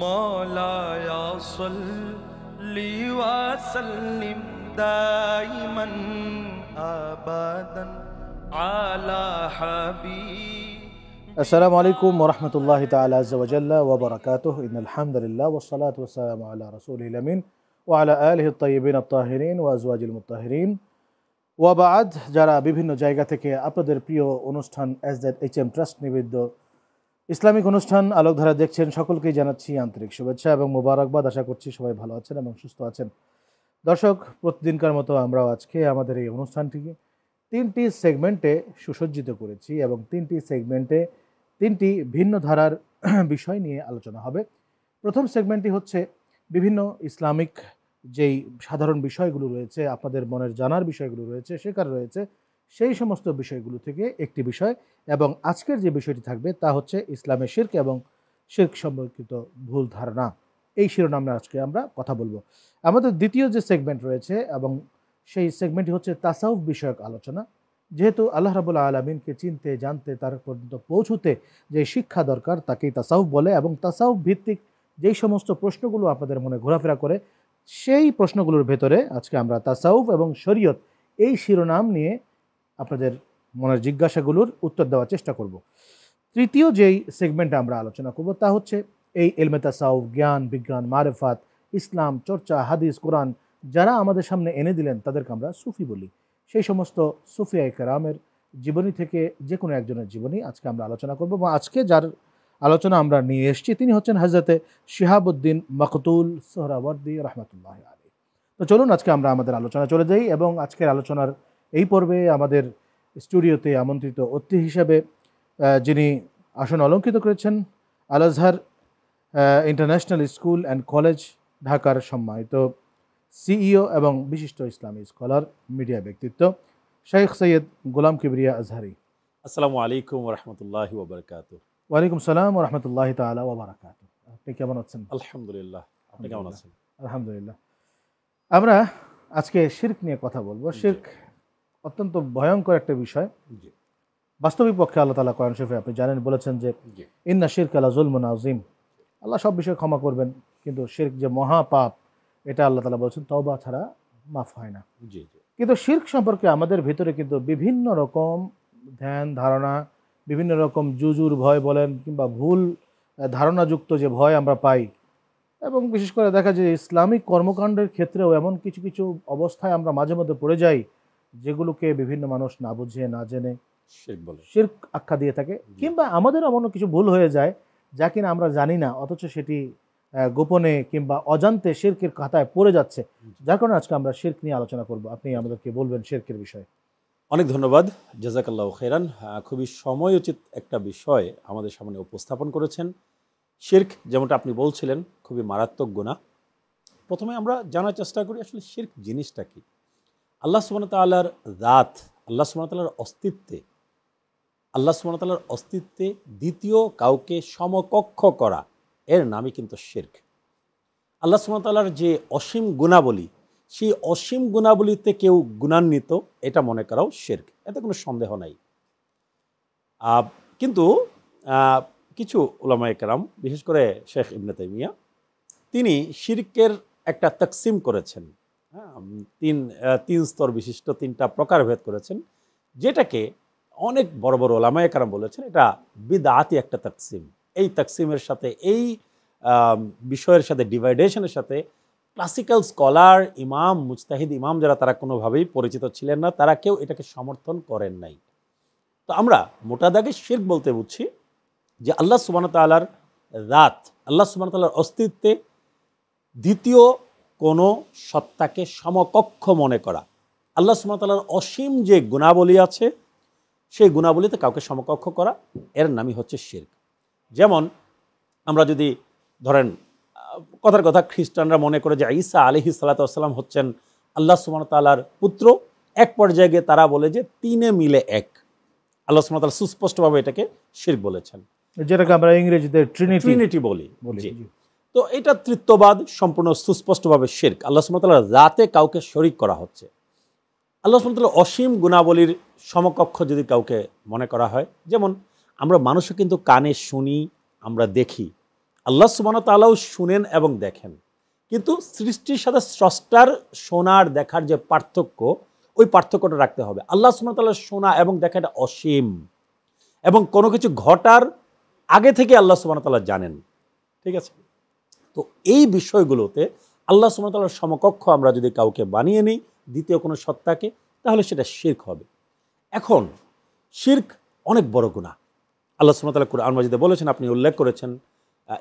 مولاي صل وسلم دائما أبدا على حبيب. السلام عليكم ورحمة الله تعالى عز وجل وبركاته. إن الحمد لله والصلاة والسلام على رسوله الأمين وعلى آله الطيبين الطاهرين وأزواجه المطهرين ওয়াবাদ। যারা বিভিন্ন জায়গা থেকে আপনাদের প্রিয় অনুষ্ঠান SZHM ট্রাস্ট নিবেদিত ইসলামিক অনুষ্ঠান আলোকধারা দেখছেন, সকলকেই জানাচ্ছি আন্তরিক শুভেচ্ছা এবং মোবারকবাদ। আশা করছি সবাই ভালো আছেন এবং সুস্থ আছেন। দর্শক, প্রতিদিনকার মতো আমরাও আজকে আমাদের এই অনুষ্ঠানটিকে 3টি সেগমেন্টে সুসজ্জিত করেছি এবং 3টি সেগমেন্টে 3টি ভিন্ন ধারার বিষয় নিয়ে আলোচনা হবে। প্রথম সেগমেন্টটি হচ্ছে বিভিন্ন ইসলামিক যেই সাধারণ বিষয়গুলো রয়েছে, আপনাদের মনের জানার বিষয়গুলো রয়েছে, শেখার রয়েছে, সেই সমস্ত বিষয়গুলো থেকে একটি বিষয়, এবং আজকের যে বিষয়টি থাকবে তা হচ্ছে ইসলামে শিরক এবং শিরক সম্পর্কিত ভুল ধারণা। এই শিরোনামে আজকে আমরা কথা বলবো। আমাদের দ্বিতীয় যে সেগমেন্ট রয়েছে এবং সেই সেগমেন্টটি হচ্ছে তাসাউফ বিষয়ক আলোচনা। যেহেতু আল্লাহ রাব্বুল আলামিনকে চিনতে জানতে তার পর্যন্ত পৌঁছতে যে শিক্ষা দরকার তাকেই তাসাউফ বলে, এবং তাসাউফ ভিত্তিক যেই সমস্ত প্রশ্নগুলো আপনাদের মনে ঘোরাফেরা করে সেই প্রশ্নগুলোর ভেতরে আজকে আমরা তাসাউফ এবং শরীয়ত এই শিরোনাম নিয়ে আপনাদের মনের জিজ্ঞাসাগুলোর উত্তর দেওয়ার চেষ্টা করব। তৃতীয় যেই সেগমেন্টে আমরা আলোচনা করব তা হচ্ছে এই ইলমে তাসাউফ, জ্ঞান, বিজ্ঞান, মারেফাত, ইসলাম চর্চা, হাদিস, কোরআন যারা আমাদের সামনে এনে দিলেন তাদেরকে আমরা সুফি বলি। সেই সমস্ত সুফিয়ায়ে কেরামের জীবনী থেকে যে কোনো একজনের জীবনী আজকে আমরা আলোচনা করব। এবং আজকে যার আলোচনা আমরা নিয়ে এসেছি তিনি হচ্ছেন হযরতে শিহাবুদ্দিন মকতুল সোহরাওয়ার্দী রহমতুল্লাহ আলাইহি। তো চলুন আজকে আমরা আমাদের আলোচনা চলে যাই। এবং আজকের আলোচনার এই পর্বে আমাদের স্টুডিওতে আমন্ত্রিত অতিথি হিসেবে যিনি আসন অলঙ্কৃত করেছেন আল আজহার ইন্টারন্যাশনাল স্কুল অ্যান্ড কলেজ ঢাকার সম্মানিত সিইও এবং বিশিষ্ট ইসলামী স্কলার, মিডিয়া ব্যক্তিত্ব শেখ সৈয়দ গোলাম কিবরিয়া আজহারি। আসসালামু আলাইকুম ওরহমতুল্লাহি ওয়াবারাকাতুহু। ওয়ালাইকুম সালাম ওরহমতুল্লাহি তাআলা ওয়াবারাকাতুহু। আপনি কেমন আছেন? আলহামদুলিল্লাহ, আপনি কেমন আছেন? আলহামদুলিল্লাহ। আমরা আজকে শিরক নিয়ে কথা বলবো। শিরক অত্যন্ত ভয়ঙ্কর একটা বিষয়। বাস্তবিক পক্ষে আল্লাহ তাআলা কোরআন শরীফে আপনি জানেন বলেছেন যে ইন্না শিরকা লাযুলমুন আযীম। আল্লাহ সব বিষয় ক্ষমা করবেন, কিন্তু শিরক যে মহা পাপ এটা আল্লাহ তাআলা বলেছেন তওবা ছাড়া মাফ হয় না। কিন্তু শিরক সম্পর্কে আমাদের ভিতরে কিন্তু বিভিন্ন রকম ধ্যান ধারণা, বিভিন্ন রকম জুজুর ভয় বলেন কিংবা ভুল ধারণাযুক্ত যে ভয় আমরা পাই, এবং বিশেষ করে দেখা যায় ইসলামিক কর্মকাণ্ডের ক্ষেত্রেও এমন কিছু কিছু অবস্থায় আমরা মাঝে মধ্যে পড়ে যাই যেগুলোকে বিভিন্ন মানুষ না বুঝে না জেনে শিরক আখ্যা দিয়ে থাকে, কিংবা আমাদের এমন কিছু ভুল হয়ে যায় যা কিনা আমরা জানি না, অথচ সেটি গোপনে কিংবা অজান্তে শিরকের খাতায় পড়ে যাচ্ছে। যার কারণে আজকে আমরা শিরক নিয়ে আলোচনা করব। আপনি আমাদেরকে বলবেন শিরকের বিষয়ে। অনেক ধন্যবাদ, জাযাকাল্লাহু খাইরান। খুবই সময়োচিত একটা বিষয় আমাদের সামনে উপস্থাপন করেছেন। শিরক, যেমনটা আপনি বলছিলেন, খুবই মারাত্মক গুনাহ। প্রথমে আমরা জানার চেষ্টা করি আসলে শিরক জিনিসটা কি। আল্লাহ সুবহানাহু ওয়া তাআলার জাত, আল্লাহ সুবহানাহু ওয়া তাআলার অস্তিত্বে, আল্লাহ সুবহানাহু ওয়া তাআলার অস্তিত্বে দ্বিতীয় কাউকে সমকক্ষ করা, এর নামই কিন্তু শিরক। আল্লাহ সুবহানাহু ওয়া তাআলার যে অসীম গুণাবলী, সেই অসীম গুণাবলীতে কেউ গুণান্বিত, এটা মনে করাও শিরক, এতে কোনো সন্দেহ নাই। কিন্তু কিছু উলামায়ে কেরাম, বিশেষ করে শেখ ইবনে তাইমিয়া, তিনি শিরকের একটা তাকসিম করেছেন। তিন স্তর বিশিষ্ট 3টা প্রকারভেদ করেছেন, যেটাকে অনেক বড় বড় উলামায়ে কেরাম বলেছেন এটা বিদআতি একটা তাকসিম। এই তাকসিমের সাথে, এই বিষয়ের সাথে, ডিভাইডেশনের সাথে ক্লাসিক্যাল স্কলার, ইমাম, মুজতাহিদ ইমাম যারা, তারা কোনোভাবেই পরিচিত ছিলেন না, তারা কেউ এটাকে সমর্থন করেন নাই। তো আমরা মোটা দাগে শিরক বলতে বুঝছি যে আল্লাহ সুবহানাহু ওয়া তাআলার জাত, আল্লাহ সুবহানাহু ওয়া তাআলার অস্তিত্বে দ্বিতীয় কোনো সত্তাকে সমকক্ষ মনে করা। আল্লাহ সুবহানাহু ওয়া তাআলার অসীম যে গুণাবলী আছে, সেই গুণাবলীতে কাউকে সমকক্ষ করা, এর নামই হচ্ছে শিরক। যেমন আমরা যদি ধরেন, কথার কথা, খ্রিস্টানরা মনে করে যে ঈসা আলাইহিস সালাতু ওয়াস সালাম হচ্ছেন আল্লাহ সুবহানাহু ওয়া তাআলার পুত্র। এক পর্যায়ে গিয়ে তারা বলে যে 3 মিলে 1। আল্লাহ সুবহানাহু ওয়া তাআলা সুস্পষ্টভাবে এটাকে শিরক বলেছেন, যেটাকে আমরা ইংরেজিতে ট্রিনিটি বলি। তো এটা তৃত্ববাদ, সম্পূর্ণ সুস্পষ্টভাবে শিরক। আল্লাহ সুবহানাহু ওয়া তাআলার জাতে কাউকে শরীক করা হচ্ছে। আল্লাহ সুবহানাহু ওয়া তাআলার অসীম গুণাবলীর সমকক্ষ যদি কাউকে মনে করা হয়, যেমন আমরা মানুষও কিন্তু কানে শুনি, আমরা দেখি, আল্লাহ সুবহানাহু ওয়া তাআলাও শুনেন এবং দেখেন, কিন্তু সৃষ্টির সাথে স্রষ্টার শোনার দেখার যে পার্থক্য, ওই পার্থক্যটা রাখতে হবে। আল্লাহ সুবহানাহু ওয়া তাআলার শোনা এবং দেখা এটা অসীম, এবং কোনো কিছু ঘটার আগে থেকে আল্লাহ সুবহানাহু ওয়া তাআলা জানেন। ঠিক আছে, তো এই বিষয়গুলোতে আল্লাহ সুবহানাহু ওয়া তাআলার সমকক্ষ আমরা যদি কাউকে বানিয়ে নিই দ্বিতীয় কোনো সত্তাকে, তাহলে সেটা শিরক হবে। এখন শিরক অনেক বড় গুনাহ। আল্লাহ সুবহানাহু ওয়া তাআলা কুরআন মাজিদে বলেছেন, আপনি উল্লেখ করেছেন,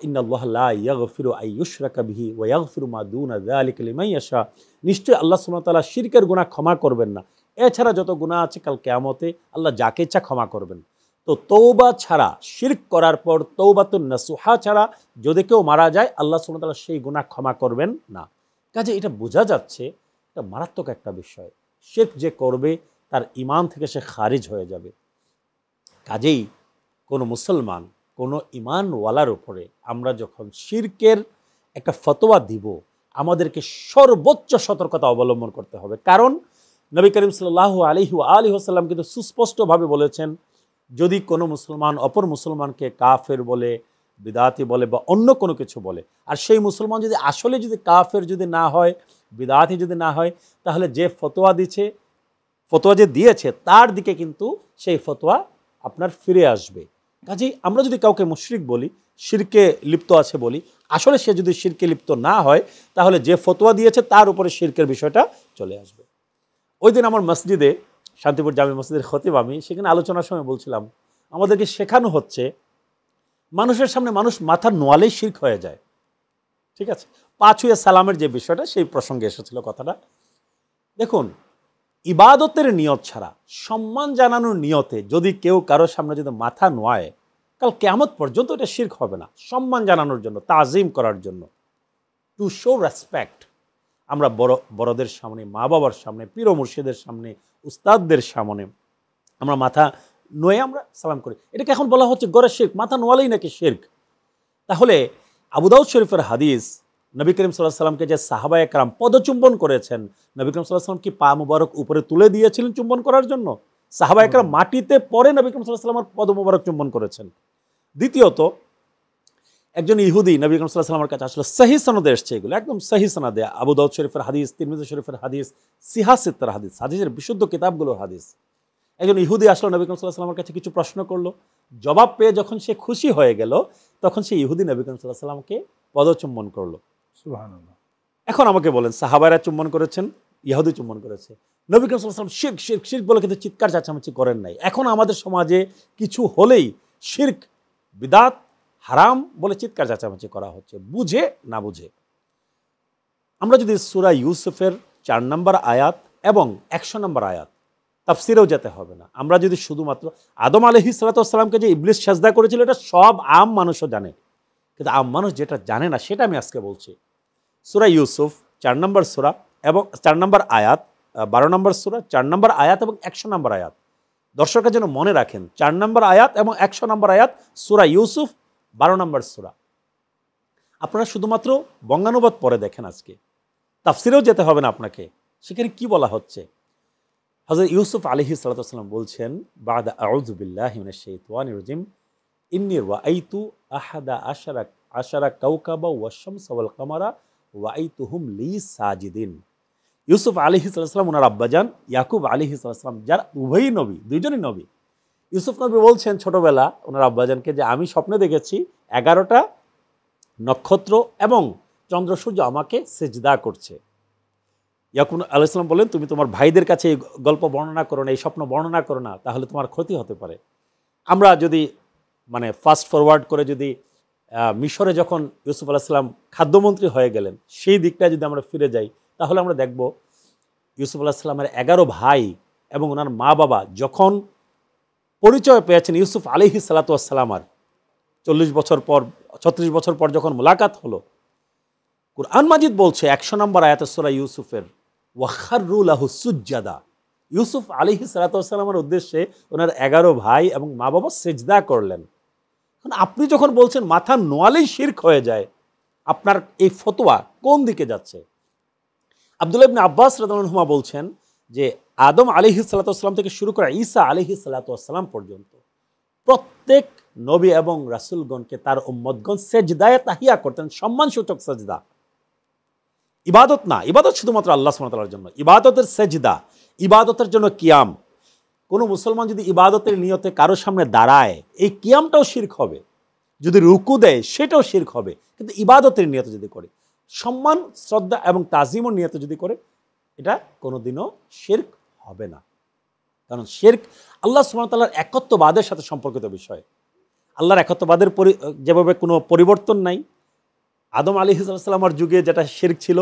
ইন্নাল্লাহা লা ইয়াগফিরু আন ইউশরাকা বিহি ওয়া ইয়াগফিরু মা দুনা যালিকা লিমান ইয়াশা। নিশ্চয়ই আল্লাহ সুবহানাহু ওয়া তাআলা শিরকের গুনাহ ক্ষমা করবেন না, এছাড়া যত গুনাহ আছে কাল কিয়ামতে আল্লাহ যাকে ইচ্ছা ক্ষমা করবেন। তো তওবা ছাড়া, শিরক করার পর তওবাতুন নাসুহা ছাড়া যদি কেউ মারা যায়, আল্লাহ সুবহানাহু ওয়া তাআলা সেই গুনাহ ক্ষমা করবেন না। কাজে এটা বোঝা যাচ্ছে এটা মারাত্মক একটা বিষয়। শিরক যে করবে তার ঈমান থেকে সে খারিজ হয়ে যাবে। কাজেই কোনো মুসলমান, কোনো ঈমানওয়ালার উপরে আমরা যখন শিরকের একটা ফতোয়া দিব, আমাদেরকে সর্বোচ্চ সতর্কতা অবলম্বন করতে হবে। কারণ নবী করিম সাল্লাল্লাহু আলাইহি ওয়া আলিহি ওয়াসাল্লাম কিন্তু সুস্পষ্টভাবে বলেছেন, যদি কোনো মুসলমান অপর মুসলমানকে কাফের বলে, বিদাতি বলে বা অন্য কোনো কিছু বলে, আর সেই মুসলমান যদি আসলে যদি কাফের যদি না হয়, বিদাতি যদি না হয়, তাহলে যে ফতোয়া দিচ্ছে, ফতোয়া যে দিয়েছে তার দিকে কিন্তু সেই ফতোয়া আপনার ফিরে আসবে। কাজেই আমরা যদি কাউকে মুশরিক বলি, শিরকে লিপ্ত আছে বলি, আসলে সে যদি শিরকে লিপ্ত না হয়, তাহলে যে ফতোয়া দিয়েছে তার উপরে শিরকের বিষয়টা চলে আসবে। ওই দিন আমার মসজিদে, শান্তিপুর জামি মসজিদের খতিব আমি, সেখানে আলোচনার সময় বলছিলাম, আমাদেরকে শেখানো হচ্ছে মানুষের সামনে মানুষ মাথা নোয়ালেই শিরক হয়ে যায়। ঠিক আছে, পা ছুঁয়ে সালামের যে বিষয়টা, সেই প্রসঙ্গে এসেছিল কথাটা। দেখুন, ইবাদতের নিয়ত ছাড়া, সম্মান জানানোর নিয়তে যদি কেউ কারোর সামনে যদি মাথা নোয়ায়, কাল কিয়ামত পর্যন্ত এটা শিরক হবে না। সম্মান জানানোর জন্য, তাজিম করার জন্য, টু শো রেসপেক্ট, আমরা বড়দের সামনে, মা বাবার সামনে, পীর ও মুর্শিদের সামনে, উস্তাদদের সামনে আমরা মাথা নোয়ে আমরা সালাম করি। এটাকে এখন বলা হচ্ছে গড়ে শিরক, মাথা নোয়ালেই নাকি শিরক। তাহলে আবু দাউদ শরীফের হাদিস, নবী করিম সাল্লাল্লাহু আলাইহি ওয়াসাল্লামকে যে সাহাবায়ে কেরাম পদচুম্বন করেছেন, নবী করিম সাল্লাল্লাহু আলাইহি ওয়াসাল্লাম কি পা মুবারক উপরে তুলে দিয়েছিলেন চুম্বন করার জন্য? সাহাবায়ে কেরাম মাটিতে পড়ে নবী করিম সাল্লাল্লাহু আলাইহি ওয়াসাল্লামের পদ মুবারক চুম্বন করেছেন। দ্বিতীয়ত, একজন ইহুদি নবী করিম সাল্লাল্লাহু আলাইহি ওয়াসাল্লামের কাছে আসলে সহিহ সনদে এসেছে, এগুলো একদম সহিহ সনদে, আবু দাউদ শরীফের হাদিস, তিরমিজি শরীফের হাদিস, সিহাহ সিত্তার হাদিস, হাদিসের বিশুদ্ধ কিতাবগুলোর হাদিস। একজন ইহুদি আসলো নবী করিম সাল্লাল্লাহু আলাইহি ওয়াসাল্লামের কাছে কিছু প্রশ্ন করলো, জবাব পেয়ে যখন সে খুশি হয়ে গেল, তখন সেই ইহুদি নবী করিম সাল্লাল্লাহু আলাইহি ওয়াসাল্লামকে পদচুম্বন করলো। সুবহানাল্লাহ। এখন আমাকে বলেন, সাহাবায়রা চুম্বন করেছেন, ইহুদি চুম্বন করেছে, নবী করিম সাল্লাল্লাহু আলাইহি ওয়াসাল্লাম শিরক শিরক শিরক বলে কিন্তু চিৎকার চেঁচামেচি করেন নাই। এখন আমাদের সমাজে কিছু হলেই শিরক, বিদাত, হারাম বলে চিৎকার চেঁচামেচি করা হচ্ছে, বুঝে না বুঝে। আমরা যদি সূরা ইউসুফের 4 নম্বর আয়াত এবং 100 নম্বর আয়াত, তাফসিরেও যেতে হবে না, আমরা যদি শুধুমাত্র আদম আলাইহিস সালাতু ওয়াস সালামকে যে ইবলিস সাজদা করেছিল, এটা সব আম মানুষও জানে, কিন্তু আম মানুষ যেটা জানে না সেটা আমি আজকে বলছি। সূরা ইউসুফ 4 নম্বর সূরা এবং 4 নম্বর আয়াত, 12 নম্বর সূরা, 4 নম্বর আয়াত এবং 100 নম্বর আয়াত, দর্শকরা যেন মনে রাখেন, 4 নম্বর আয়াত এবং 100 নম্বর আয়াত, সূরা ইউসুফ 12 নম্বর সূরা। আপনারা শুধুমাত্র বঙ্গানুবাদ পড়ে দেখেন, আজকে তাফসিরেও যেতে হবে না আপনাকে। সেখানে কি বলা হচ্ছে? হযরত ইউসুফ আলাইহিস সালাতু ওয়াস সালাম বলছেন, বাদা আউযু বিল্লাহি মিনাশ শাইতানির রাজিম, ইন্নী রাআইতু আহাদা আশারা কাওকাবা ওয়াশ শামসা ওয়াল কামারা রাআইতুহুম লি সাজিদিন। ইউসুফ আলাইহিস সালাম ওনার আব্বাজান ইয়াকুব আলাইহিস সালাম, যার উভয়ই নবী, দুইজনই নবী। ইউসুফ নবী বলছেন ছোটবেলা ওনার আব্বাজানকে যে আমি স্বপ্নে দেখেছি 11টা নক্ষত্র এবং চন্দ্র সূর্য আমাকে সিজদা করছে। ইয়াকুব আলাইহিস সালাম বলেন, তুমি তোমার ভাইদের কাছে এই গল্প বর্ণনা করো না, এই স্বপ্ন বর্ণনা করো না, তাহলে তোমার ক্ষতি হতে পারে। আমরা যদি মানে ফাস্ট ফরওয়ার্ড করে যদি মিশরে যখন ইউসুফ আলাইহিস সালাম খাদ্যমন্ত্রী হয়ে গেলেন, সেই দিকটা যদি আমরা ফিরে যাই, তাহলে আমরা দেখব ইউসুফ আলাইহিস সালামের 11 ভাই এবং ওনার মা বাবা যখন পরিচয় পেয়েছেন ইউসুফ আলাইহিস সালাতু ওয়াস সালামার 40 বছর পর, 36 বছর পর যখন মোলাকাত হলো, কুরআন মাজিদ বলছে 100 নম্বর আয়াতে সূরা ইউসুফের, ওয়াখারু লাহু সুজদা, ইউসুফ আলাইহিস সালাতু ওয়াস সালামের উদ্দেশ্যে ওনার 11 ভাই এবং মা বাবা সিজদা করলেন। এখন আপনি যখন বলছেন মাথা নোয়ালেই শিরক হয়ে যায়, আপনার এই ফতোয়া কোন দিকে যাচ্ছে? আব্দুল্লাহ ইবনে আব্বাস রাদিয়াল্লাহু আনহুমা বলছেন যে আদম আলাইহিস সালাতু ওয়াস সালাম থেকে শুরু করে ঈসা আলাইহিস সালাতু ওয়াস সালাম পর্যন্ত প্রত্যেক নবী এবং রাসূলগণকে তার উম্মতগণ সেজদায়ে তাহিয়া করতেন, সম্মানসূচক সেজদা। ইবাদত না, ইবাদত শুধুমাত্র আল্লাহ সুবহানাহু ওয়া তাআলার জন্য, ইবাদতের সেজদা, ইবাদতের জন্য কিয়াম। কোনো মুসলমান যদি ইবাদতের নিয়তে কারো সামনে দাঁড়ায়, এই কিয়ামটাও শিরক হবে। যদি রুকু দেয় সেটাও শিরক হবে। কিন্তু ইবাদতের নিয়তে যদি করে, সম্মান শ্রদ্ধা এবং তাজিমর নিয়তে যদি করে, এটা কোনোদিনও শিরক হবে না। কারণ শিরক আল্লাহ সুবহানাহু ওয়া তাআলার একত্ববাদের সাথে সম্পর্কিত বিষয়। আল্লাহর একত্ববাদের যেভাবে কোনো পরিবর্তন নাই, আদম আলাইহিস সালামের যুগে যেটা শিরক ছিল,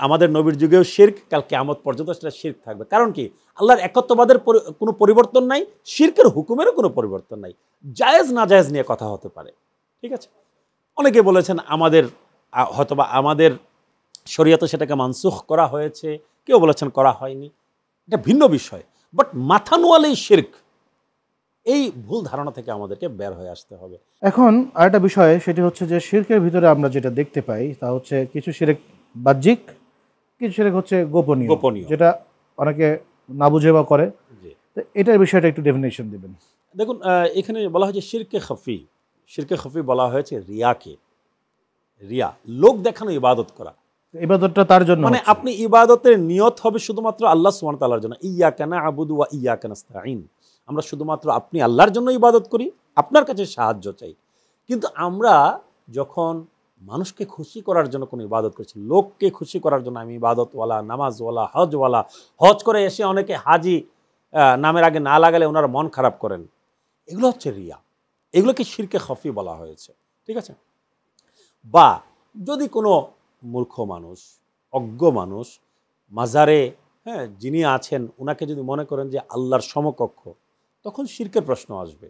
আমাদের নবীর যুগেও শিরক, কাল কিয়ামত পর্যন্ত সেটা শিরক থাকবে। কারণ কি? আল্লাহর একত্ববাদের কোনো পরিবর্তন নাই, শিরকের হুকুমেরও কোনো পরিবর্তন নাই। জায়েজ না জায়েজ নিয়ে কথা হতে পারে, ঠিক আছে? অনেকে বলেছেন হয়তোবা আমাদের শরীয়তে সেটাকে মানসুখ করা হয়েছে, কেউ বলেছেন করা হয়নি, এটা ভিন্ন বিষয়। বাট মাথানুয়ালেই শিরক, এই ভুল ধারণা থেকে আমাদেরকে বের হয়ে আসতে হবে। এখন আরেকটা বিষয়, সেটি হচ্ছে যে শিরকের ভিতরে আমরা যেটা দেখতে পাই তা হচ্ছে কিছু শিরক বাহ্যিক, কিছু শিরক হচ্ছে গোপনীয়, যেটা অনেকে না বুঝে বা করে। তো এটার বিষয়টা একটু ডেফিনেশন দিবেন। দেখুন, এখানে বলা হয়েছে শিরকে খফি। শিরকে খফি বলা হয়েছে রিয়াকে। রিয়া, লোক দেখানো ইবাদত করা। ইবাদতটা তার জন্য, মানে আপনি ইবাদতের নিয়ত হবে শুধুমাত্র আল্লাহ সুবহানাহু ওয়া তাআলার জন্য। ইয়্যাকা না'বুদু ওয়া ইয়্যাকা নাস্তাঈন। আমরা শুধুমাত্র আপনি আল্লাহর জন্য ইবাদত করি, আপনার কাছে সাহায্য চাই। কিন্তু আমরা যখন মানুষকে খুশি করার জন্য কোনো ইবাদত করছি, লোককে খুশি করার জন্য, আমি ইবাদতওয়ালা, নামাজওয়ালা, হজওয়ালা, হজ করে এসে অনেকে হাজি নামের আগে না লাগালে ওনারা মন খারাপ করেন, এগুলো হচ্ছে রিয়া। এগুলোকে শিরকে খফি বলা হয়েছে, ঠিক আছে? বা যদি কোনো মূর্খ মানুষ, অজ্ঞ মানুষ মাজারে, যিনি আছেন ওনাকে যদি মনে করেন যে আল্লাহর সমকক্ষ, তখন শিরকের প্রশ্ন আসবে।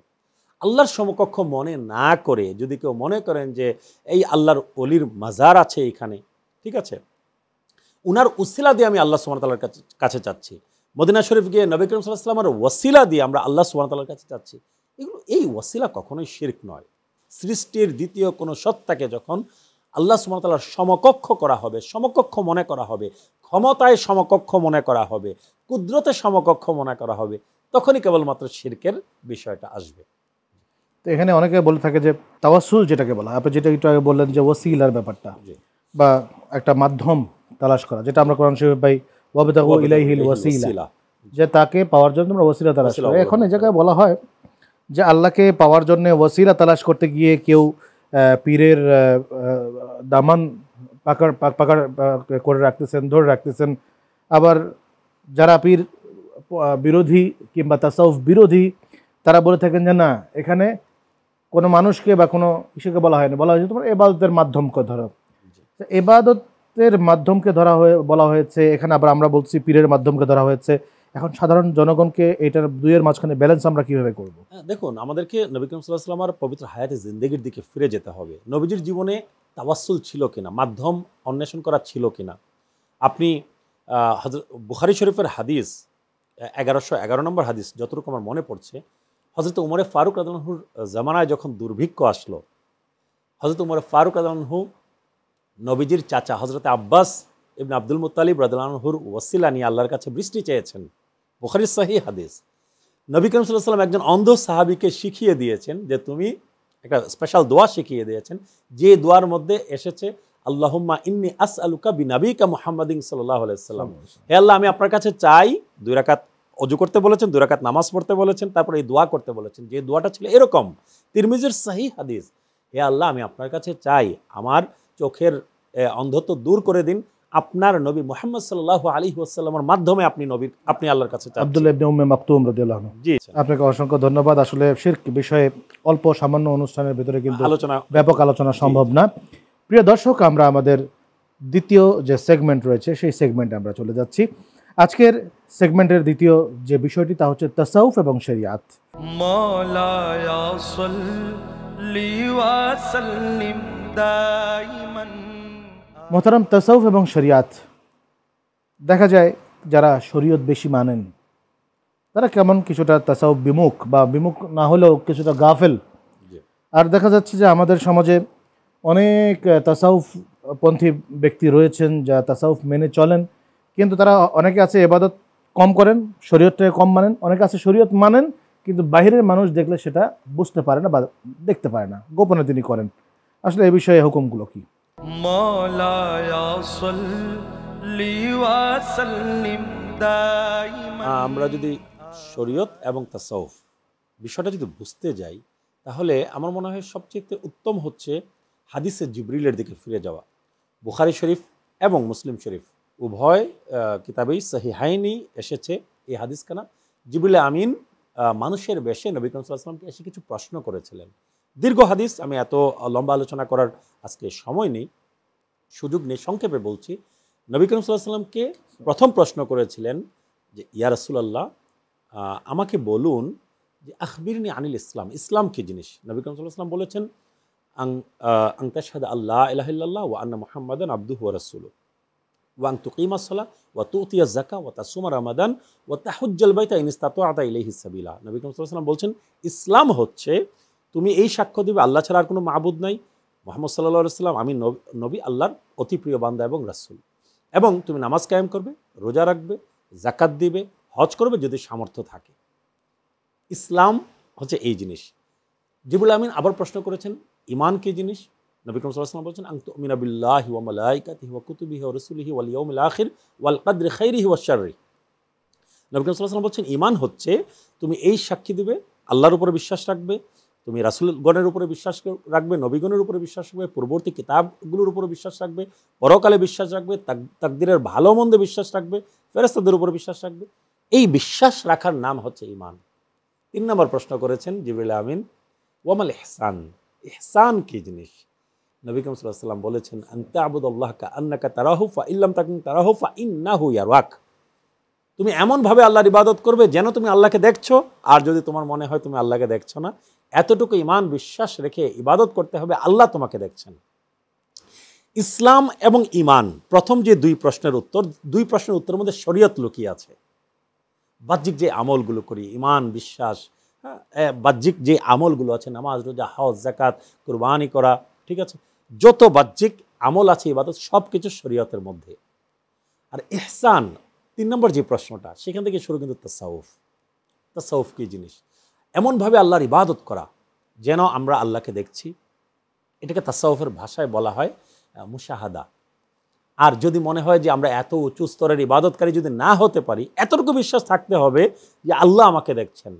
আল্লাহর সমকক্ষ মনে না করে যদি কেউ মনে করেন যে এই আল্লাহর ওলির মাজার আছে এখানে, ঠিক আছে, উনার উসিলা দিয়ে আমি আল্লাহ সুবহানাহু ওয়া তাআলার কাছে চাচ্ছি, মদিনা শরীফ গিয়ে নবী করিম সাল্লাল্লাহু আলাইহি ওয়াসাল্লামের ওসিলা দিয়ে আমরা আল্লাহ সুবহানাহু ওয়া তাআলার কাছে চাচ্ছি, এই ওসিলা কখনোই শিরক নয়। সৃষ্টির দ্বিতীয় কোনো সত্তাকে যখন আল্লাহ সুবহানাহু ওয়া তাআলার সমকক্ষ করা হবে, সমকক্ষ মনে করা হবে, ক্ষমতায় সমকক্ষ মনে করা হবে, কুদরতে সমকক্ষ মনে করা হবে, তখনই কেবলমাত্র শিরকের বিষয়টা আসবে। তো এখানে অনেকে বলে থাকে যে তাওয়াসসুল যেটাকে বলা, আপনি যেটা একটু আগে বললেন যে ওসিলার ব্যাপারটা, বা একটা মাধ্যম তালাশ করা, যেটা আমরা কোরআন শরীফে পাই, ওয়াবতাগু ইলাইহিল ওয়াসিলা, যে তাকে পাওয়ার জন্য আমরা ওসিলা তালাশ করি। এখন এই জায়গায় বলা হয় যে আল্লাহকে পাওয়ার জন্য ওসিলা তালাশ করতে গিয়ে কেউ পীরের দামান পাকার করে রাখতেছেন, ধরে রাখতেছেন। আবার যারা পীর বিরোধী কিংবা তাসাউফ বিরোধী, তারা বলে থাকেন যে না, এখানে কোনো মানুষকে বা কোনো ইস্যুকে বলা হয়নি, বলা হয়েছে তোমার এবাদতের মাধ্যমকে ধরো। এবাদতের মাধ্যমকে ধরা বলা হয়েছে এখানে, আবার আমরা বলছি পীরের মাধ্যমকে ধরা হয়েছে। এখন সাধারণ জনগণকে এটার দুইয়ের মাঝখানে ব্যালেন্স আমরা কিভাবে করব? দেখুন, আমাদেরকে নবী করিম সাল্লাল্লাহু আলাইহি ওয়াসাল্লামের পবিত্র হায়াতে জিন্দেগির দিকে ফিরে যেতে হবে। নবীজির জীবনে তাওয়াসসুল ছিল কিনা, মাধ্যম অন্বেষণ করা ছিল কিনা। আপনি বুখারী শরীফের হাদিস 1111 নম্বর হাদিস যতটুকু আমার মনে পড়ছে, হযরত উমরে ফারুক রাদিয়াল্লাহু আনহুর জামানায় যখন দুর্ভিক্ষ আসলো, হযরত উমরে ফারুক রাদিয়াল্লাহু আনহু নবীজির চাচা হযরত আব্বাস ইবনে আব্দুল মুত্তালিব রাদিয়াল্লাহু আনহুর ওসিলা নিয়ে আল্লাহর কাছে বৃষ্টি চেয়েছেন। বুখারীর সহিহ হাদিস। নবী করিম সাল্লাল্লাহু আলাইহি ওয়াসাল্লাম একজন অন্ধ সাহাবীকে শিখিয়ে দিয়েছেন যে তুমি একটা স্পেশাল দোয়া শিখিয়ে দিয়েছেন, যে দোয়ার মধ্যে এসেছে আল্লাহুম্মা ইন্নী আসআলুকা বিনাবিকা মুহাম্মাদিন সাল্লাল্লাহু আলাইহি ওয়াসাল্লাম, হে আল্লাহ আমি আপনার কাছে চাই। 2 রাকাত ওযু করতে বলেছেন, 2 রাকাত নামাজ পড়তে বলেছেন, তারপর এই দোয়া করতে বলেছেন, যে দোয়াটা ছিল এরকম, তিরমিজির সহিহ হাদিস, হে আল্লাহ আমি আপনার কাছে চাই আমার চোখের অন্ধত্ব দূর করে দিন, আপনার নবী মুহাম্মদ সাল্লাল্লাহু আলাইহি ওয়াসাল্লামের মাধ্যমে আপনি আল্লাহর কাছে চাচ্ছেন। আব্দুল্লাহ ইবনে উম্মে মাকতুম রাদিয়াল্লাহু আনহু। জি, আপনাকে অসংখ্য ধন্যবাদ। আসলে শিরক বিষয়ে অল্প সামান্য অনুষ্ঠানের ভিতরে কিন্তু ব্যাপক আলোচনা সম্ভব না। প্রিয় দর্শক, আমরা আমাদের দ্বিতীয় যে সেগমেন্ট রয়েছে সেই সেগমেন্টে আমরা চলে যাচ্ছি। আজকের সেগমেন্টের দ্বিতীয় যে বিষয়টি তা হচ্ছে তাসাউফ এবং শরিয়াত। মাওলায়া সাল্লি ওয়া সাল্লিম দাইমান। মোহতারাম, তাসাউফ এবং শরিয়াত, দেখা যায় যারা শরীয়ত বেশি মানেন তারা কেমন কিছুটা তাসাউফ বিমুখ, বা বিমুখ না হলেও কিছুটা গাফেল। আর দেখা যাচ্ছে যে আমাদের সমাজে অনেক তাসাউফ পন্থী ব্যক্তি রয়েছেন যা তাসাউফ মেনে চলেন, কিন্তু তারা অনেকে আছে ইবাদত কম করেন, শরীয়তটাকে কম মানেন। অনেকে আছে শরীয়ত মানেন কিন্তু বাহিরের মানুষ দেখলে সেটা বুঝতে পারে না বা দেখতে পারে না, গোপনে তিনি করেন। আসলে এই বিষয়ে হুকুমগুলো কি? مولاي صل وسلم دائما আমরা যদি শরীয়ত এবং তাসাউফ বিষয়টা যদি বুঝতে যাই, তাহলে আমার মনে হয় সবচেয়ে উত্তম হচ্ছে হাদিসে জিবরিলের দিকে ফিরে যাওয়া। বুখারী শরীফ এবং মুসলিম শরীফ উভয় কিতাবেই সহিহাইনি এসেছে এই হাদিসখানা। জিবরিল আমিন মানুষের বেশে নবী করিম সাল্লাল্লাহু আলাইহি ওয়াসাল্লামকে এসে কিছু প্রশ্ন করেছিলেন। দীর্ঘ হাদিস, আমি এত লম্বা আলোচনা করার আজকে সময় নেই, সুযোগ নেই, সংক্ষেপে বলছি। নবী করিম সাল্লাল্লাহু আলাইহি ওয়াসাল্লামকে প্রথম প্রশ্ন করেছিলেন যে ইয়া রাসূলুল্লাহ, আমাকে বলুন যে আখবিরনি আনিল ইসলাম, ইসলাম কি জিনিস? নবী করিম সাল্লাল্লাহু আলাইহি ওয়াসাল্লাম বলেছেন আন তাশহাদা আল্লা ইলাহা ইল্লাল্লাহ ওয়া আন্না মুহাম্মাদান আবদুহু ওয়া রাসূলুহু ওয়া আন তুকিমাস সালাহ ওয়া তুতিয়াজ যাকাত ওয়া তাসুমা রমাদান ওয়া তাহুজ্জাল বাইতা ইন ইসতাতা'তা ইলাইহি সাবিলা। নবী করিম সাল্লাল্লাহু আলাইহি ওয়াসাল্লাম বলছেন ইসলাম হচ্ছে তুমি এই সাক্ষ্য দিবে আল্লাহ ছাড়া আর কোনো মাবুদ নাই, মুহাম্মদ সাল্লাল্লাহু আলাইহি ওয়াসাল্লাম আমি নবী আল্লাহর অতি প্রিয় বান্দা এবং রাসূল, এবং তুমি নামাজ কায়েম করবে, রোজা রাখবে, যাকাত দিবে, হজ করবে যদি সামর্থ্য থাকে। ইসলাম হচ্ছে এই জিনিস। জিবরিল আমিন আবার প্রশ্ন করেছেন ঈমান কি জিনিস? নবী করিম সাল্লাল্লাহু আলাইহি ওয়াসাল্লাম বলেছেন আন তুমিনা বিল্লাহি ওয়া মালাইকাতিহি ওয়া কুতুবিহি ওয়া রাসূলিহি ওয়াল ইয়াউমিল আখির ওয়াল কদরি খাইরিহি ওয়াশ শাররি। নবী করিম সাল্লাল্লাহু আলাইহি ওয়াসাল্লাম বলছেন ঈমান হচ্ছে তুমি এই সাক্ষী দিবে আল্লাহর উপরে বিশ্বাস রাখবে, তুমি রাসূলগণের উপরে বিশ্বাস রাখবে, নবীগণের উপরে বিশ্বাস রাখবে, পূর্ববর্তী কিতাবগুলোর উপরে বিশ্বাস রাখবে, পরকালে বিশ্বাস রাখবে, তাকদীরের ভালো মন্দে বিশ্বাস রাখবে, ফেরেশতাদের উপরে বিশ্বাস রাখবে। এই বিশ্বাস রাখার নাম হচ্ছে ঈমান। 3 নম্বর প্রশ্ন করেছেন জিবরিল আমিন ওয়ামাল ইহসান, ইহসান কি জিনিস? নবী করিম সাল্লাল্লাহু আলাইহি ওয়াসাল্লাম বলেছেন আনতা আবুদাল্লাহ কাআন্নাকা তারাহু ফাইল্লাম তাকুন তারাহু ফাইন্নাহু ইয়ারাক। তুমি এমনভাবে আল্লাহর ইবাদত করবে যেন তুমি আল্লাহকে দেখছো, আর যদি তোমার মনে হয় তুমি আল্লাহকে দেখছো না, এতটুকু ঈমান বিশ্বাস রেখে ইবাদত করতে হবে আল্লাহ তোমাকে দেখছেন। ইসলাম এবং ঈমান, প্রথম যে 2 প্রশ্নের উত্তর, 2 প্রশ্নের উত্তরের মধ্যে শরীয়ত লুকিয়ে আছে। বাহ্যিক যে আমলগুলো করি, ঈমান বিশ্বাস, বাহ্যিক যে আমলগুলো আছে, নামাজ রোজা হজ যাকাত কুরবানি করা, ঠিক আছে, যত বাহ্যিক আমল আছে ইবাদত সব কিছু শরীয়তের মধ্যে। আর ইহসান 3 নম্বর যে প্রশ্নটা, সেখান থেকে শুরু কিন্তু তাসাউফ। তাসাউফ কি জিনিস? এমনভাবে আল্লাহর ইবাদত করা যেন আমরা আল্লাহকে দেখছি, এটাকে তাসাউফের ভাষায় বলা হয় মুশাহাদা। আর যদি মনে হয় যে আমরা এত উঁচু স্তরের ইবাদতকারী যদি না হতে পারি, এতটুকু বিশ্বাস থাকতে হবে যে আল্লাহ আমাকে দেখছেন,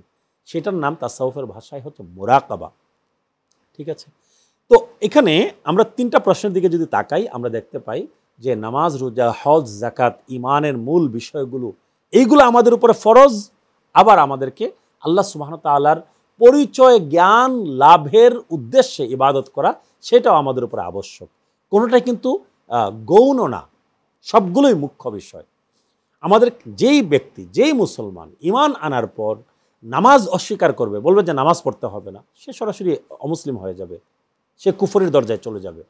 সেটার নাম তাসাউফের ভাষায় হচ্ছে মুরাকাবা। ঠিক আছে, তো এখানে আমরা 3টা প্রশ্নের দিকে যদি তাকাই, আমরা দেখতে পাই যে নামাজ রোজা হজ যাকাত ঈমানের মূল বিষয়গুলো, এইগুলো আমাদের উপরে ফরজ, আবার আমাদেরকে আল্লাহ সুবহানাহু ওয়া তাআলার পরিচয় জ্ঞান লাভের উদ্দেশ্যে ইবাদত করা, সেটাও আমাদের উপরে আবশ্যক। কোনোটাই কিন্তু গৌণ না, সবগুলোই মুখ্য বিষয়। আমাদের যেই ব্যক্তি, যেই মুসলমান ঈমান আনার পর নামাজ অস্বীকার করবে, বলবে যে নামাজ পড়তে হবে না, সে সরাসরি অমুসলিম হয়ে যাবে, সে কুফরের দরজায় চলে যাবে।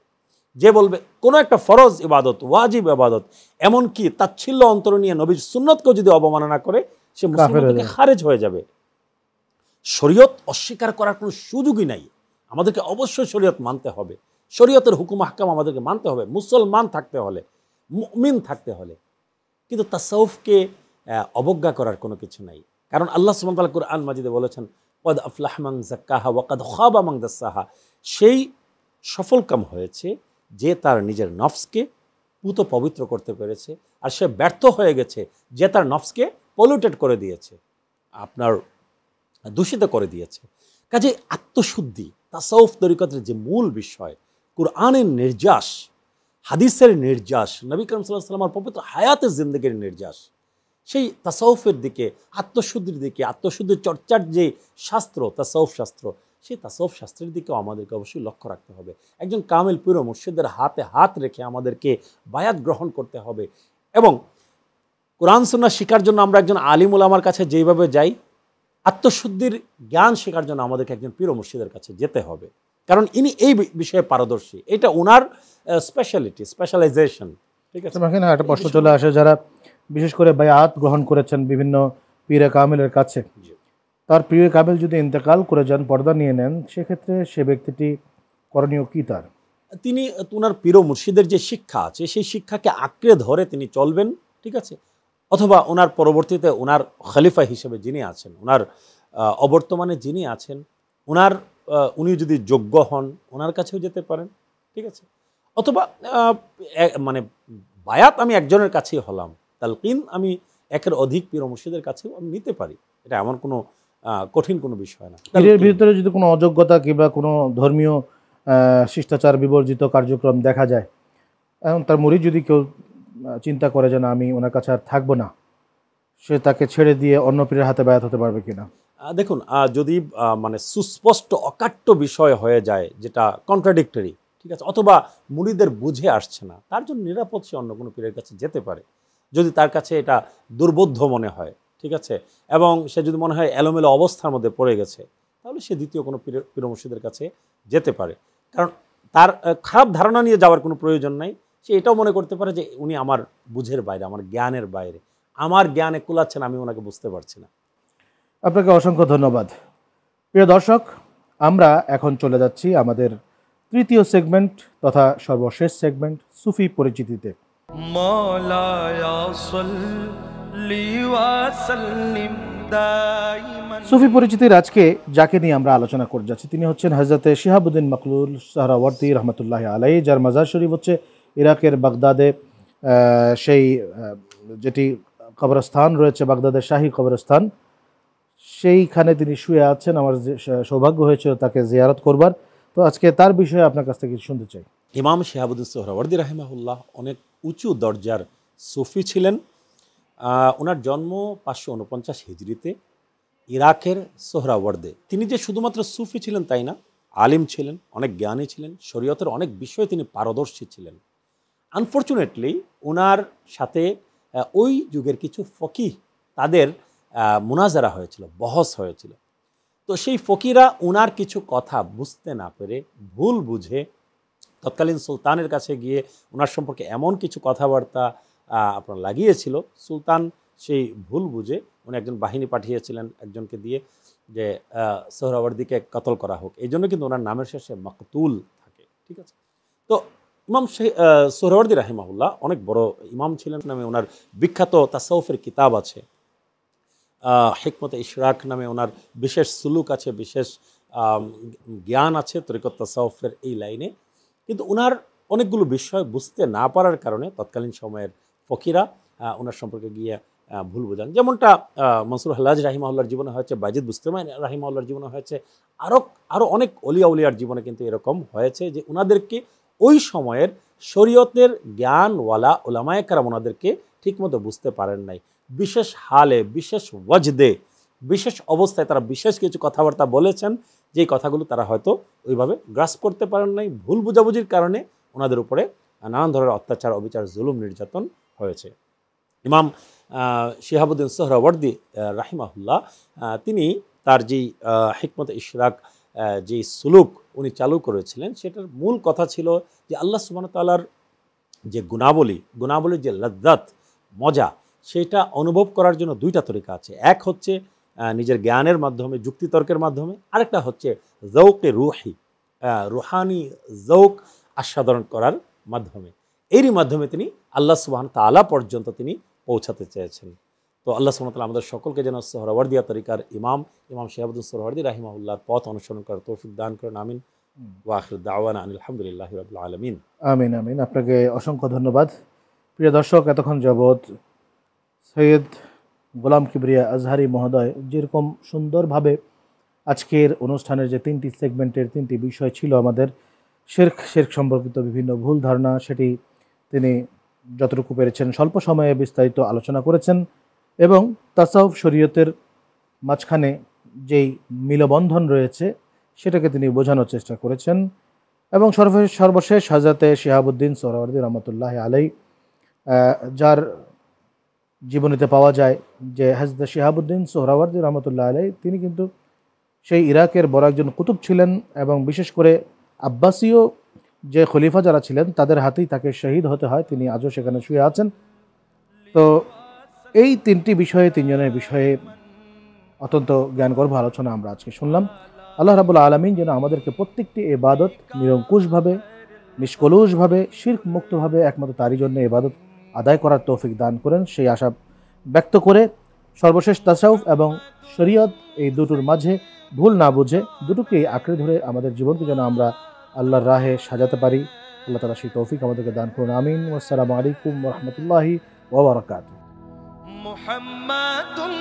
যে বলবে কোনো একটা ফরজ ইবাদত, ওয়াজিব ইবাদত, এমনকি তাচ্ছিল্য অন্তর নিয়ে নবীর সুন্নতকেও যদি অবমাননা করে, সে মুসলমান থেকে খারেজ হয়ে যাবে। শরীয়ত অস্বীকার করার কোনো সুযোগই নাই। আমাদেরকে অবশ্যই শরীয়ত মানতে হবে, শরীয়তের হুকুম আহকাম আমাদেরকে মানতে হবে, মুসলমান থাকতে হলে, মুমিন থাকতে হলে। কিন্তু তাসাউফকে অবজ্ঞা করার কোনো কিছু নাই, কারণ আল্লাহ সুবহানাহু ওয়া তাআলা কুরআন মাজিদে বলেছেন ক্বাদ আফলাহা মান যাক্কাহা ওয়া ক্বাদ খাবা মান দাসসাহা। সেই সফলকাম হয়েছে যে তার নিজের নফসকে পুত পবিত্র করতে পেরেছে, আর সে ব্যর্থ হয়ে গেছে যে তার নফসকে পলিউটেড করে দিয়েছে, আপনার দূষিত করে দিয়েছে। কাজে আত্মশুদ্ধি তাসাউফ তরিকতের যে মূল বিষয়, কুরআনের নির্যাস, হাদিসের নির্যাস, নবী করিম সাল্লাল্লাহু আলাইহি ওয়াসাল্লামের পবিত্র হায়াতের জিন্দেগির নির্যাস, সেই তাসাউফের দিকে, আত্মশুদ্ধির দিকে, আত্মশুদ্ধির চর্চার যে শাস্ত্র তাসাউফ শাস্ত্র, সেই তাসাউফ শাস্ত্রের দিকেও আমাদেরকে অবশ্যই লক্ষ্য রাখতে হবে। একজন কামিল পীর ও মুর্শিদের হাতে হাত রেখে আমাদেরকে বায়াত গ্রহণ করতে হবে, এবং কোরআন সুন্নাহ শিখার জন্য আমরা একজন আলিম উলামার কাছে যেভাবে যাই, আত্মশুদ্ধির জ্ঞান শেখার জন্য আমাদেরকে একজন পীর ও মুর্শিদের কাছে যেতে হবে, কারণ ইনি এই বিষয়ে পারদর্শী, এটা ওনার স্পেশালিটি, স্পেশালাইজেশন। ঠিক আছে, এখানে একটা প্রশ্ন চলে আসে, যারা বিশেষ করে বায়াত গ্রহণ করেছেন বিভিন্ন পীরে কামিলের কাছে, তার পীরে কামিল যদি ইন্তেকাল করে যান, পর্দা নিয়ে নেন, সেক্ষেত্রে সে ব্যক্তিটি করণীয় কি তার? তিনি ওনার পীর ও মুর্শিদের যে শিক্ষা আছে, সেই শিক্ষাকে আঁকড়ে ধরে তিনি চলবেন। ঠিক আছে, অথবা ওনার পরবর্তীতে ওনার খলিফা হিসেবে যিনি আছেন, ওনার অবর্তমানে যিনি আছেন উনি যদি যোগ্য হন ওনার কাছেও যেতে পারেন, ঠিক আছে। অথবা মানে বায়াত আমি একজনের কাছেই হলাম, তালকিন আমি একের অধিক পীর ও মুর্শিদের কাছেও আমি নিতে পারি, এটা এমন কোনো কঠিন কোনো বিষয় না। পীরের ভিতরে যদি কোনো অযোগ্যতা কিংবা কোনো ধর্মীয় শিষ্টাচার বিবর্জিত কার্যক্রম দেখা যায়, এখন তার মুরিদ যদি কেউ চিন্তা করে যে না আমি ওনার কাছে আর থাকবো না, সে তাকে ছেড়ে দিয়ে অন্য পীরের হাতে বায়াত হতে পারবে কিনা? দেখুন, যদি মানে সুস্পষ্ট অকাট্য বিষয় হয়ে যায় যেটা কন্ট্রাডিক্টরি, ঠিক আছে, অথবা মুরিদের বুঝে আসছে না, তার জন্য নিরাপদ সে অন্য কোনো পীরের কাছে যেতে পারে। যদি তার কাছে এটা দুর্বোধ্য মনে হয়, ঠিক আছে, এবং সে যদি মনে হয় এলোমেলো অবস্থার মধ্যে পড়ে গেছে, তাহলে সে দ্বিতীয় কোনো পীর মুর্শিদের কাছে যেতে পারে। কারণ তার খারাপ ধারণা নিয়ে যাওয়ার কোনো প্রয়োজন নাই। সে এটাও মনে করতে পারে যে উনি আমার বুঝের বাইরে, আমার জ্ঞানের বাইরে, আমার জ্ঞানে কুলাচ্ছেন, আমি ওনাকে বুঝতে পারছি না। আপনাকে অসংখ্য ধন্যবাদ। প্রিয় দর্শক, আমরা এখন চলে যাচ্ছি আমাদের তৃতীয় সেগমেন্ট তথা সর্বশেষ সেগমেন্ট সুফি পরিচিতিতে। مولاي صل وسلم دائما। সুফি পরিচিতির আজকে যাকে নিয়ে আমরা আলোচনা করে যাচ্ছি তিনি হচ্ছেন হযরতে শিহাবুদ্দিন মকবুল সোহরাওয়ার্দী রহমতুল্লাহ আলাইহি, যার মাজার শরীফ হচ্ছে ইরাকের বাগদাদে, সেই যেটি কবরস্থান রয়েছে বাগদাদের শাহী কবরস্থান, সেইখানে তিনি শুয়ে আছেন। আমার সৌভাগ্য হয়েছিল তাকে জিয়ারত করবার, তো আজকে তার বিষয়ে আপনার কাছ থেকে শুনতে চাই। ইমাম শিহাবুদ্দিন সোহরাওয়ার্দী রাহিমাহুল্লাহ অনেক উঁচু দরজার সুফি ছিলেন। ওনার জন্ম 549 হিজরিতে ইরাকের সোহরাওয়ার্দে। তিনি যে শুধুমাত্র সুফি ছিলেন তাই না, আলিম ছিলেন, অনেক জ্ঞানী ছিলেন, শরীয়তের অনেক বিষয়ে তিনি পারদর্শী ছিলেন। আনফর্চুনেটলি ওনার সাথে ওই যুগের কিছু ফকিহ তাদের মুনাজারা হয়েছিল, বহস হয়েছিল। তো সেই ফকিরা ওনার কিছু কথা বুঝতে না পেরে ভুল বুঝে তৎকালীন সুলতানের কাছে গিয়ে ওনার সম্পর্কে এমন কিছু কথাবার্তা আপনার লাগিয়েছিল। সুলতান সেই ভুল বুঝে উনি একজন বাহিনী পাঠিয়েছিলেন একজনকে দিয়ে যে সোহরাওয়ার্দীকে কতল করা হোক, এই জন্য কিন্তু ওনার নামের শেষে মাকতুল থাকে, ঠিক আছে। তো ইমাম সোহরাওয়ার্দী রাহিমাহুল্লাহ অনেক বড় ইমাম ছিলেন। নামে ওনার বিখ্যাত তাসাউফের কিতাব আছে, হিকমতে ইশরাক নামে ওনার বিশেষ সুলুক আছে, বিশেষ জ্ঞান আছে তরিকত তাসাউফের এই লাইনে। কিন্তু ওনার অনেকগুলো বিষয় বুঝতে না পারার কারণে তৎকালীন সময়ের ফকিরা ওনার সম্পর্কে গিয়ে ভুল বোঝান। যেমনটা মনসুর হাল্লাজ রাহিমাহুল্লাহর জীবনে হয়েছে, বাইজিদ বুস্তামি রাহিমাহুল্লাহর জীবনে হয়েছে, আরও অনেক অলিয়া উলিয়ার জীবনে কিন্তু এরকম হয়েছে যে ওনাদেরকে ওই সময়ের শরীয়তের জ্ঞানওয়ালা ওলামায়ে কেরাম ওনাদেরকে ঠিকমতো বুঝতে পারেন নাই। বিশেষ হালে, বিশেষ ওয়াজদে, বিশেষ অবস্থায় তারা বিশেষ কিছু কথাবার্তা বলেছেন, যেই কথাগুলো তারা হয়তো ওইভাবে গ্রাস্প করতে পারেন নাই। ভুল বুঝাবুঝির কারণে ওনাদের উপরে নানান ধরনের অত্যাচার, অবিচার, জুলুম, নির্যাতন হয়েছে। ইমাম শিহাবুদ্দিন সোহরাওয়ার্দী রাহিমাহুল্লাহ তিনি তার যেই হিকমতে ইশরাক যে সুলুক উনি চালু করেছিলেন, সেটার মূল কথা ছিল যে আল্লাহ সুবহানাহু ওয়া তাআলার যে গুণাবলীর যে লজ্জাত, মজা, সেটা অনুভব করার জন্য দুইটা তরিকা আছে। এক হচ্ছে নিজের জ্ঞানের মাধ্যমে, যুক্তিতর্কের মাধ্যমে, আরেকটা হচ্ছে যৌকে রুহি, রুহানি যৌক আস্বাদন করার মাধ্যমে। এরই মাধ্যমে তিনি আল্লাহ সুবহানাহু ওয়া তাআলা পর্যন্ত তিনি পৌঁছাতে চেয়েছেন। তো আল্লাহ সুবহানাহু ওয়া তাআলা আমাদের সকলকে যেন সোহরাওয়ার্দিয়া তরিকার ইমাম শিহাবুদ্দিন সোহরাওয়ার্দী রাহিমাহুল্লাহর পথ অনুসরণ করার তৌফিক দান করেন। আমিন। ওয়া আখিরু দাওয়ানা আনিল হামদুলিল্লাহি রাব্বিল আলামিন। আমিন আমিন। আপনাকে অসংখ্য ধন্যবাদ। প্রিয় দর্শক, এতক্ষণ যাবৎ সৈয়দ গোলাম কিবরিয়া আজহারি মহোদয় যেরকম সুন্দরভাবে আজকের অনুষ্ঠানের যে তিনটি সেগমেন্টের তিনটি বিষয় ছিল, আমাদের শিরক সম্পর্কিত বিভিন্ন ভুল ধারণা, সেটি তিনি যতটুকু পেরেছেন স্বল্প সময়ে বিস্তারিত আলোচনা করেছেন, এবং তাসাউফ শরীয়তের মাঝখানে যেই মিলবন্ধন রয়েছে সেটাকে তিনি বোঝানোর চেষ্টা করেছেন। এবং সর্বশেষ হযরতে শিহাবুদ্দিন সোহরাওয়ার্দী রহমতুল্লাহ আলাইহি, যার জীবনীতে পাওয়া যায় যে হযরত শিহাবুদ্দিন সোহরাওয়ার্দী রহমতুল্লাহ আলাইহি তিনি কিন্তু সেই ইরাকের বড় একজন কুতুব ছিলেন, এবং বিশেষ করে আব্বাসীয় যে খলিফা যারা ছিলেন তাদের হাতেই তাকে শহীদ হতে হয়। তিনি আজও সেখানে শুয়ে আছেন। তো এই তিনটি বিষয়ে, তিনজনের বিষয়ে অত্যন্ত জ্ঞানগর্ভ আলোচনা আমরা আজকে শুনলাম। আল্লাহ রাব্বুল আলামিন যেন আমাদেরকে প্রত্যেকটি ইবাদত নিরঙ্কুশভাবে, নিষ্কলুষভাবে, শিরক মুক্তভাবে একমাত্র তারই জন্য ইবাদত আদায় করার তৌফিক দান করেন, সেই আশা ব্যক্ত করে সর্বশেষ তাসাউফ এবং শরীয়ত এই দুটোর মাঝে ভুল না বুঝে দুটোকেই আঁকড়ে ধরে আমাদের জীবনকে যেন আমরা আল্লাহর রাহে সাজাতে পারি। আল্লাহ তাআলা সেই তৌফিক আমাদেরকে দান করুন। আমিন। আসসালামু আলাইকুম ওয়া রাহমাতুল্লাহি ওয়া বারাকাতুহু। মুহাম্মাদুন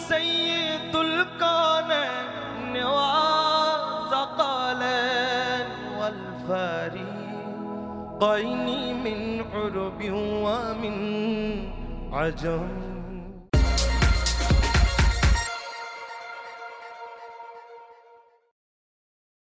সাইয়্যিদুল কাওনাইন ওয়া সাকালান ওয়াল ফারিকাইনি মিন উরবি ওয়া মিন আজম।